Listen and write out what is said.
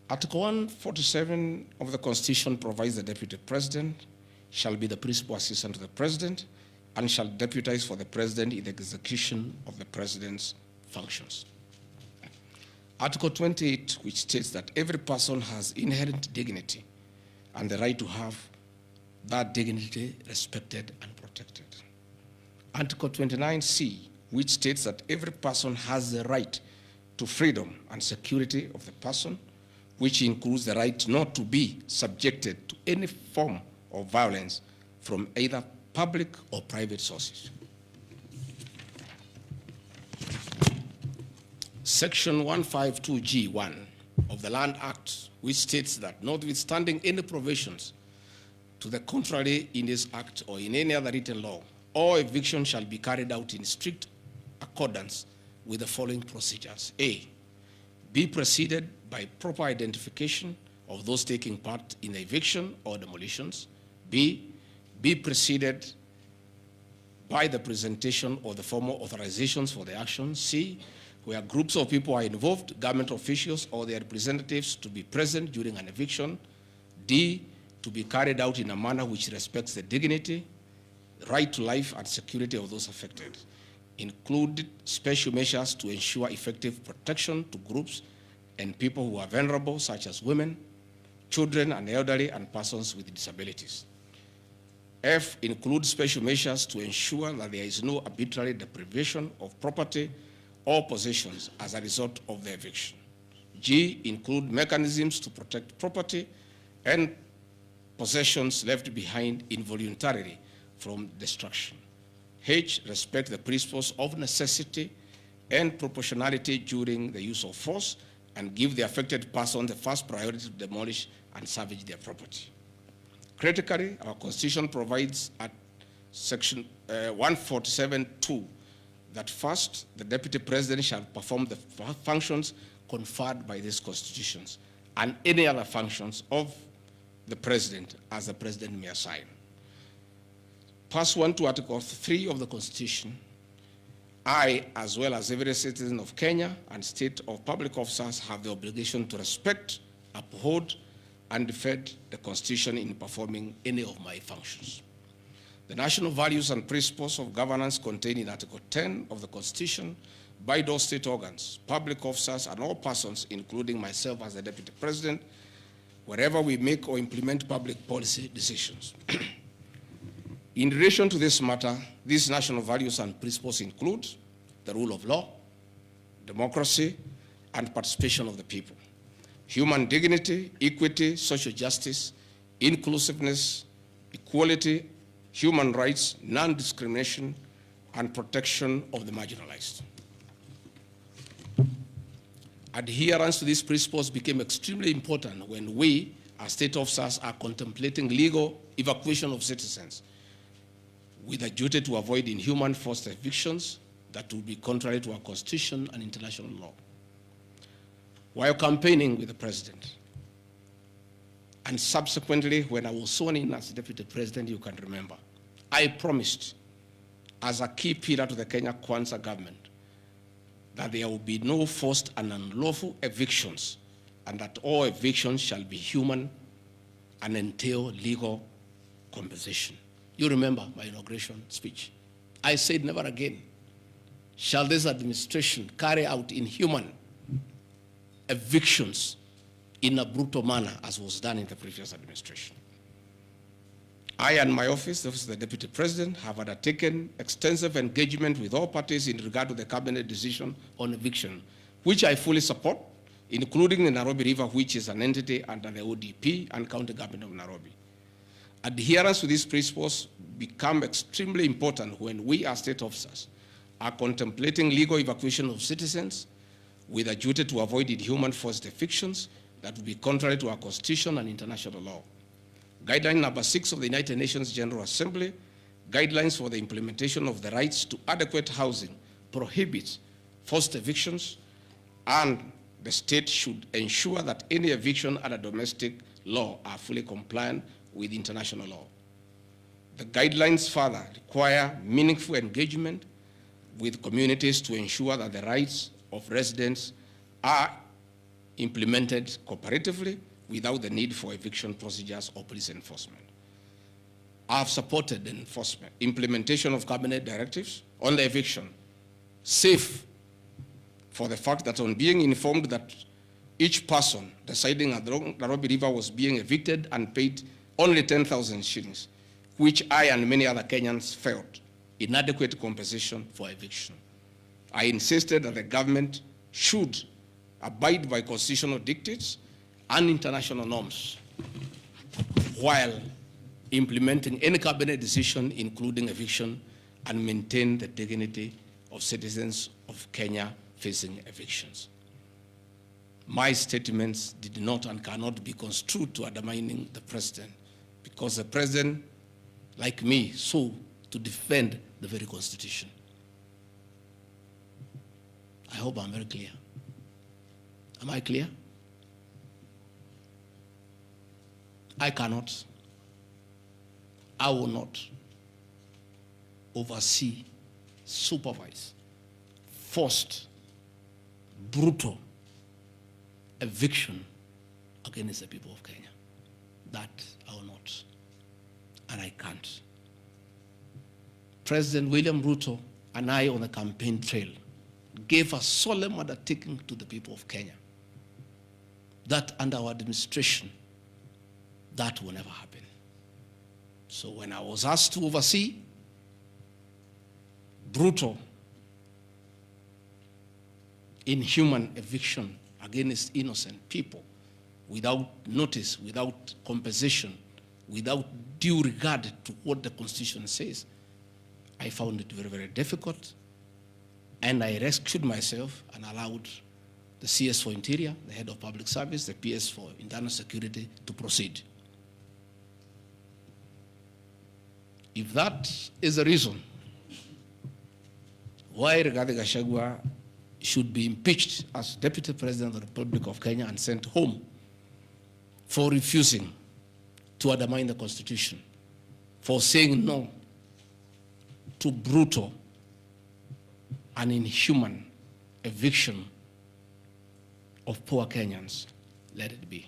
Article 147 of the Constitution provides the Deputy President shall be the principal assistant to the President and shall deputize for the President in the execution of the President's functions. Article 28, which states that every person has inherent dignity and the right to have that dignity respected and protected. Article 29C, which states that every person has the right to freedom and security of the person, which includes the right not to be subjected to any form of violence from either public or private sources. Section 152G1 of the Land Act, which states that notwithstanding any provisions to the contrary in this act or in any other written law, all eviction shall be carried out in strict accordance with the following procedures. A, be preceded by proper identification of those taking part in the eviction or demolitions. B, be preceded by the presentation of the formal authorizations for the action. C, where groups of people are involved, government officials or their representatives to be present during an eviction. D, to be carried out in a manner which respects the dignity, right to life and security of those affected. Include special measures to ensure effective protection to groups and people who are vulnerable, such as women, children and elderly, and persons with disabilities. F, include special measures to ensure that there is no arbitrary deprivation of property or possessions as a result of the eviction. G, include mechanisms to protect property and possessions left behind involuntarily from destruction. H, respect the principles of necessity and proportionality during the use of force and give the affected person the first priority to demolish and salvage their property. Critically, our Constitution provides at Section 147(2) that first, the Deputy President shall perform the functions conferred by these constitutions and any other functions of the President as the President may assign. Pursuant to Article 3 of the Constitution, I, as well as every citizen of Kenya and state of public officers, have the obligation to respect, uphold, and defend the Constitution in performing any of my functions. The national values and principles of governance contained in Article 10 of the Constitution by those state organs, public officers, and all persons, including myself as the Deputy President, wherever we make or implement public policy decisions. In relation to this matter, these national values and principles include the rule of law, democracy, and participation of the people, human dignity, equity, social justice, inclusiveness, equality, human rights, non-discrimination, and protection of the marginalized. Adherence to these principles became extremely important when we, as state officers, are contemplating legal evacuation of citizens with a duty to avoid inhuman forced evictions that would be contrary to our Constitution and international law. While campaigning with the President, and subsequently when I was sworn in as Deputy President, you can remember, I promised as a key pillar to the Kenya Kwanza government that there will be no forced and unlawful evictions and that all evictions shall be human and entail legal compensation. You remember my inauguration speech. I said never again shall this administration carry out inhuman evictions in a brutal manner as was done in the previous administration. I and my office, the Office of the Deputy President, have undertaken extensive engagement with all parties in regard to the cabinet decision on eviction, which I fully support, including the Nairobi River, which is an entity under the ODP and County Government of Nairobi. Adherence to these principles become extremely important when we as state officers are contemplating legal evacuation of citizens with a duty to avoid inhuman forced evictions that would be contrary to our Constitution and international law. Guideline number 6 of the United Nations General Assembly, guidelines for the implementation of the rights to adequate housing, prohibits forced evictions, and the state should ensure that any eviction under domestic law are fully compliant with international law. The guidelines further require meaningful engagement with communities to ensure that the rights of residents are implemented cooperatively without the need for eviction procedures or police enforcement. I have supported the implementation of cabinet directives on the eviction, safe for the fact that on being informed that each person residing at the Nairobi River was being evicted and paid only 10,000 shillings, which I and many other Kenyans felt inadequate compensation for eviction. I insisted that the government should abide by constitutional dictates and international norms while implementing any cabinet decision, including eviction, and maintain the dignity of citizens of Kenya facing evictions. My statements did not and cannot be construed to undermining the president, because the president, like me, sought to defend the very constitution. I hope I'm very clear. Am I clear? I cannot, I will not oversee, supervise, forced, brutal eviction against the people of Kenya. That I will not, and I can't. President William Ruto and I on the campaign trail gave a solemn undertaking to the people of Kenya that under our administration, that will never happen. So when I was asked to oversee brutal, inhuman eviction against innocent people without notice, without compensation, without due regard to what the Constitution says, I found it very, very difficult. And I rescued myself and allowed the CS for Interior, the head of public service, the PS for internal security to proceed. If that is the reason why Rigathi Gachagua should be impeached as Deputy President of the Republic of Kenya and sent home for refusing to undermine the Constitution, for saying no to brutal and inhuman eviction of poor Kenyans, let it be.